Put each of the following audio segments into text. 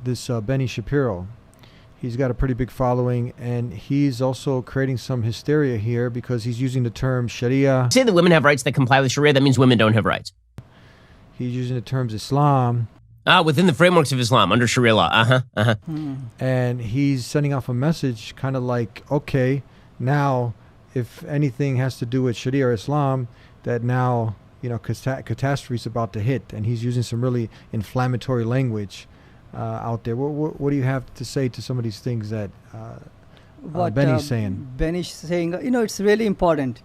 this Benny Shapiro. He's got a pretty big following, and he's also creating some hysteria here because he's using the term Sharia. Say that women have rights that comply with Sharia, that means women don't have rights. He's using the terms Islam. Within the frameworks of Islam, under Sharia law. And he's sending off a message kind of like, okay, now if anything has to do with Sharia or Islam, that now, catastrophe is about to hit. And he's using some really inflammatory language out there. What do you have to say to some of these things that Benny's saying? Benny's saying, it's really important.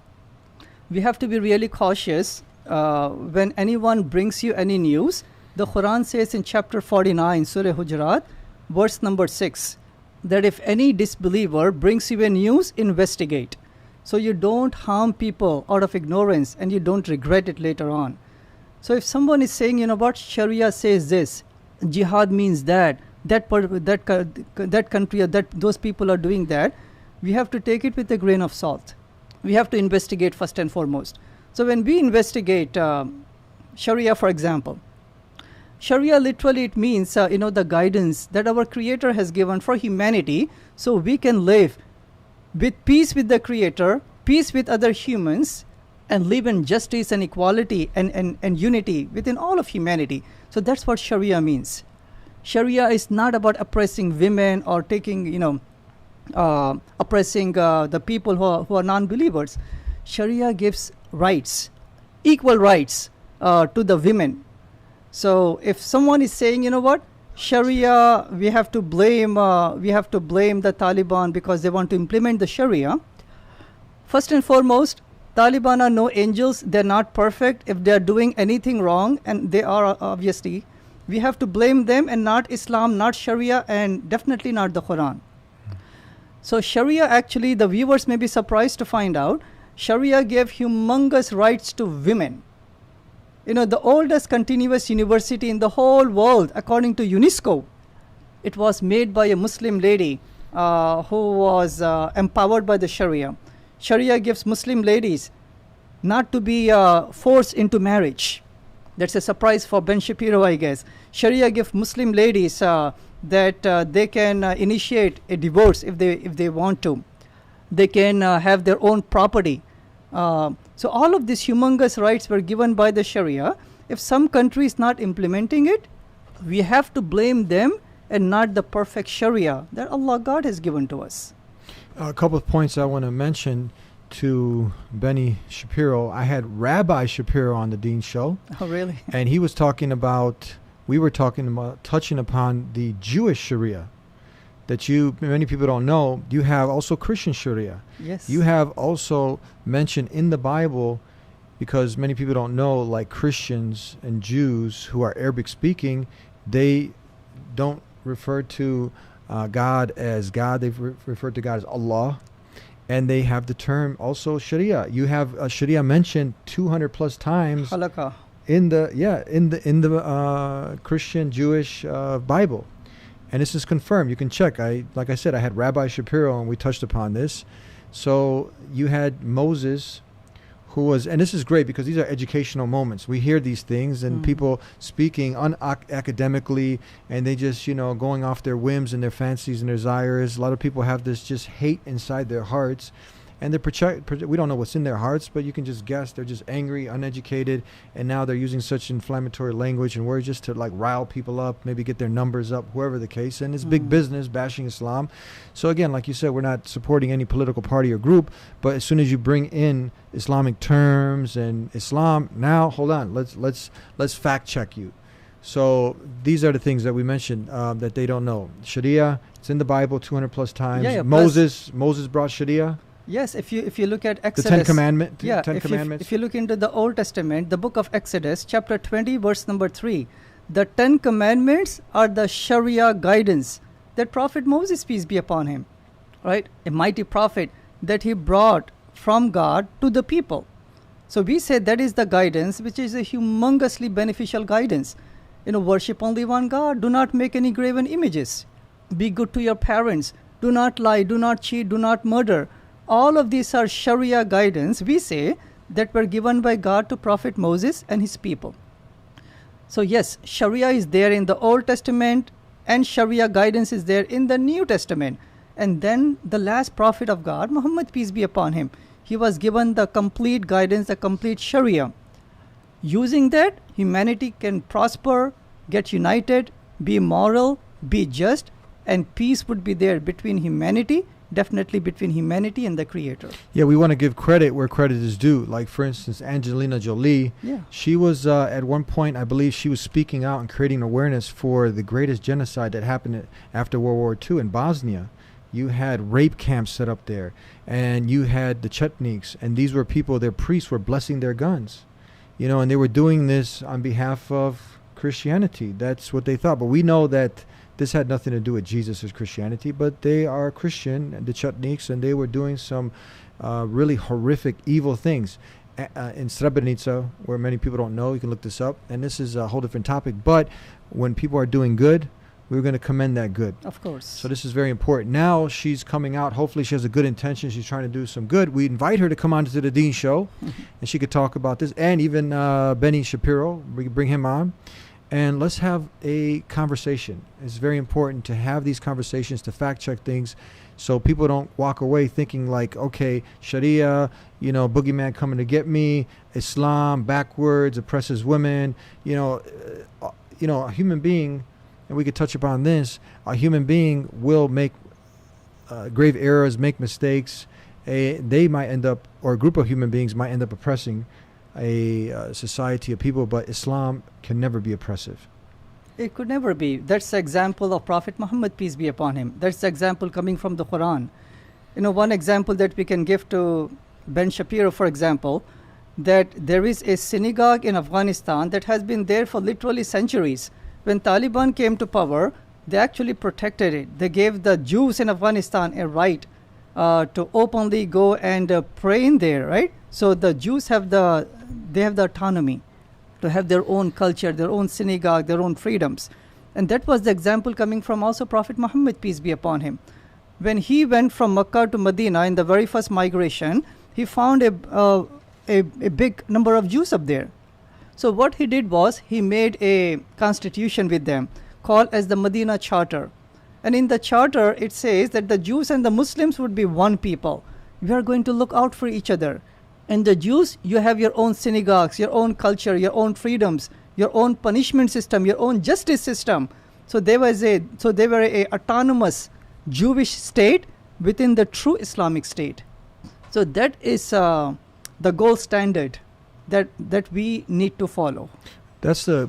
We have to be really cautious when anyone brings you any news. The Quran says in chapter 49, Surah Hujurat, verse number 6, that if any disbeliever brings you a news, investigate. So you don't harm people out of ignorance and you don't regret it later on. So if someone is saying, Sharia says this, jihad means that country or those people are doing that, we have to take it with a grain of salt. We have to investigate first and foremost. So when we investigate Sharia, for example, Sharia literally it means the guidance that our Creator has given for humanity, so we can live with peace with the Creator, peace with other humans, and live in justice and equality and unity within all of humanity. So that's what Sharia means. Sharia is not about oppressing women or oppressing the people who are non-believers. Sharia gives rights, equal rights to the women. So if someone is saying, Sharia, we have to blame the Taliban because they want to implement the Sharia. First and foremost, Taliban are no angels. They're not perfect. If they're doing anything wrong, and they are obviously, we have to blame them and not Islam, not Sharia, and definitely not the Quran. So Sharia, actually, the viewers may be surprised to find out, Sharia gave humongous rights to women. The oldest continuous university in the whole world, according to UNESCO, it was made by a Muslim lady who was empowered by the Sharia. Sharia gives Muslim ladies not to be forced into marriage. That's a surprise for Ben Shapiro, I guess. Sharia gives Muslim ladies that they can initiate a divorce if they want to. They can have their own property. So all of these humongous rights were given by the Sharia. If some country is not implementing it, we have to blame them and not the perfect Sharia that Allah God has given to us. A couple of points I want to mention to Benny Shapiro. I had Rabbi Shapiro on the Dean Show. Oh, really? And he was touching upon the Jewish Sharia. That many people don't know, you have also Christian Sharia. Yes. You have also mentioned in the Bible, because many people don't know, like Christians and Jews who are Arabic speaking, they don't refer to God as God, they refer to God as Allah. And they have the term also Sharia. You have Sharia mentioned 200 plus times Halakha. in the Christian Jewish Bible. And this is confirmed. You can check. Like I said, I had Rabbi Shapiro, and we touched upon this. So you had Moses, who was, and this is great because these are educational moments. We hear these things, and people speaking academically, and they just, going off their whims and their fancies and their desires. A lot of people have this just hate inside their hearts. And we don't know what's in their hearts, but you can just guess they're just angry, uneducated, and now they're using such inflammatory language and words just to rile people up, maybe get their numbers up, whoever the case. And it's big business bashing Islam. So again, like you said, we're not supporting any political party or group, but as soon as you bring in Islamic terms and Islam, now hold on, let's fact check you. So these are the things that we mentioned that they don't know. Sharia, it's in the Bible 200 plus times. Moses brought Sharia. Yes, if you look at Exodus, the Ten Commandments. If you look into the Old Testament, the book of Exodus, chapter 20, verse number 3, the 10 Commandments are the Sharia guidance that Prophet Moses, peace be upon him, right? A mighty prophet that he brought from God to the people. So we say that is the guidance, which is a humongously beneficial guidance. Worship only one God. Do not make any graven images. Be good to your parents. Do not lie. Do not cheat. Do not murder. All of these are Sharia guidance, we say, that were given by God to Prophet Moses and his people. So yes, Sharia is there in the Old Testament, and Sharia guidance is there in the New Testament. And then the last prophet of God, Muhammad, peace be upon him, he was given the complete guidance, the complete Sharia. Using that, humanity can prosper, get united, be moral, be just, and peace would be there between humanity, definitely between humanity and the Creator. Yeah, we want to give credit where credit is due. Like, for instance, Angelina Jolie, she was, at one point, I believe she was speaking out and creating awareness for the greatest genocide that happened after World War II in Bosnia. You had rape camps set up there, and you had the Chetniks, and these were people, their priests were blessing their guns, you know, and they were doing this on behalf of Christianity. That's what they thought. But we know that this had nothing to do with Jesus or Christianity, but they are Christian, the Chetniks, and they were doing some really horrific, evil things. In Srebrenica, where many people don't know, you can look this up, and this is a whole different topic, but when people are doing good, we're going to commend that good. Of course. So this is very important. Now she's coming out. Hopefully she has a good intention. She's trying to do some good. We invite her to come on to the Dean Show, and she could talk about this. And even Benny Shapiro, we could bring him on. And let's have a conversation. It's very important to have these conversations, to fact check things, so people don't walk away thinking like, okay, Sharia, you know, boogeyman coming to get me, Islam backwards, oppresses women, you know, a human being. And we could touch upon this. A human being will make grave errors, make mistakes. They might end up, or a group of human beings might end up oppressing a society of people, but Islam can never be oppressive. It could never be. That's the example of Prophet Muhammad, peace be upon him. That's the example coming from the Quran. You know, one example that we can give to Ben Shapiro, for example, that there is a synagogue in Afghanistan that has been there for literally centuries. When Taliban came to power, they actually protected it. They gave the Jews in Afghanistan a right to openly go and pray in there, right? So the Jews have the autonomy to have their own culture, their own synagogue, their own freedoms. And that was the example coming from also Prophet Muhammad, peace be upon him. When he went from Mecca to Medina in the very first migration, he found a big number of Jews up there. So what he did was he made a constitution with them called as the Medina Charter. And in the charter, it says that the Jews and the Muslims would be one people. We are going to look out for each other. And the Jews, you have your own synagogues, your own culture, your own freedoms, your own punishment system, your own justice system. So they were a autonomous Jewish state within the true Islamic state. So that is the gold standard that we need to follow. That's the